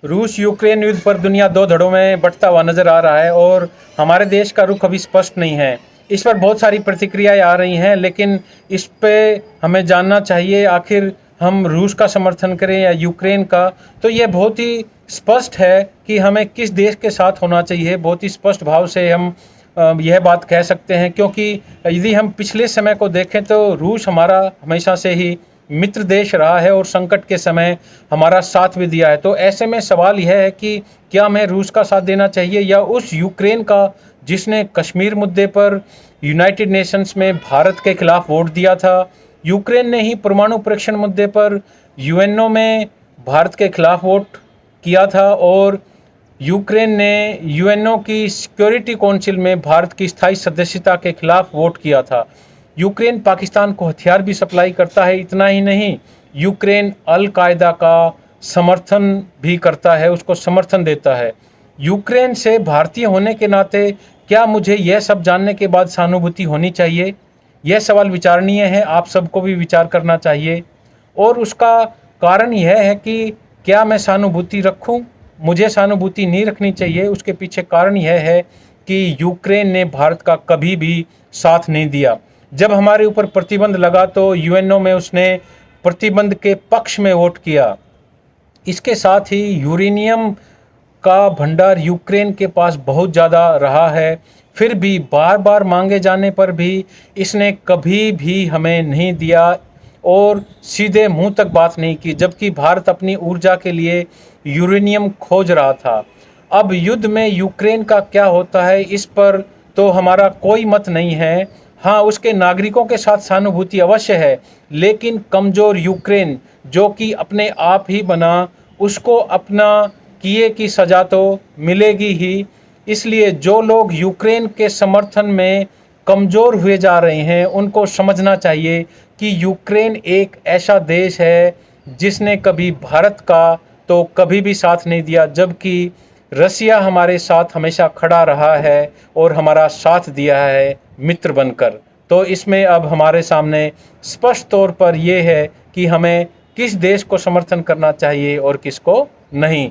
रूस यूक्रेन युद्ध पर दुनिया दो धड़ों में बंटता हुआ नजर आ रहा है और हमारे देश का रुख अभी स्पष्ट नहीं है। इस पर बहुत सारी प्रतिक्रियाएं आ रही हैं, लेकिन इस पे हमें जानना चाहिए आखिर हम रूस का समर्थन करें या यूक्रेन का। तो ये बहुत ही स्पष्ट है कि हमें किस देश के साथ होना चाहिए। बहुत ही स्पष्ट भाव से हम यह बात कह सकते हैं, क्योंकि यदि हम पिछले समय को देखें तो रूस हमारा हमेशा से ही मित्र देश रहा है और संकट के समय हमारा साथ भी दिया है। तो ऐसे में सवाल यह है कि क्या हमें रूस का साथ देना चाहिए या उस यूक्रेन का जिसने कश्मीर मुद्दे पर यूनाइटेड नेशंस में भारत के खिलाफ वोट दिया था। यूक्रेन ने ही परमाणु परीक्षण मुद्दे पर यूएनओ में भारत के खिलाफ वोट किया था और यूक्रेन ने यूएनओ की सिक्योरिटी काउंसिल में भारत की स्थायी सदस्यता के खिलाफ वोट किया था। यूक्रेन पाकिस्तान को हथियार भी सप्लाई करता है। इतना ही नहीं, यूक्रेन अल कायदा का समर्थन भी करता है, उसको समर्थन देता है। यूक्रेन से भारतीय होने के नाते क्या मुझे यह सब जानने के बाद सहानुभूति होनी चाहिए? यह सवाल विचारणीय है, आप सबको भी विचार करना चाहिए। और उसका कारण यह है कि क्या मैं सहानुभूति रखूं? मुझे सहानुभूति नहीं रखनी चाहिए। उसके पीछे कारण यह है कि यूक्रेन ने भारत का कभी भी साथ नहीं दिया। जब हमारे ऊपर प्रतिबंध लगा तो यूएनओ में उसने प्रतिबंध के पक्ष में वोट किया। इसके साथ ही यूरेनियम का भंडार यूक्रेन के पास बहुत ज़्यादा रहा है, फिर भी बार बार मांगे जाने पर भी इसने कभी भी हमें नहीं दिया और सीधे मुंह तक बात नहीं की, जबकि भारत अपनी ऊर्जा के लिए यूरेनियम खोज रहा था। अब युद्ध में यूक्रेन का क्या होता है इस पर तो हमारा कोई मत नहीं है। हाँ, उसके नागरिकों के साथ सहानुभूति अवश्य है, लेकिन कमज़ोर यूक्रेन जो कि अपने आप ही बना, उसको अपना किए की सज़ा तो मिलेगी ही। इसलिए जो लोग यूक्रेन के समर्थन में कमज़ोर हुए जा रहे हैं उनको समझना चाहिए कि यूक्रेन एक ऐसा देश है जिसने कभी भारत का तो कभी भी साथ नहीं दिया, जबकि रसिया हमारे साथ हमेशा खड़ा रहा है और हमारा साथ दिया है मित्र बनकर। तो इसमें अब हमारे सामने स्पष्ट तौर पर यह है कि हमें किस देश को समर्थन करना चाहिए और किसको नहीं।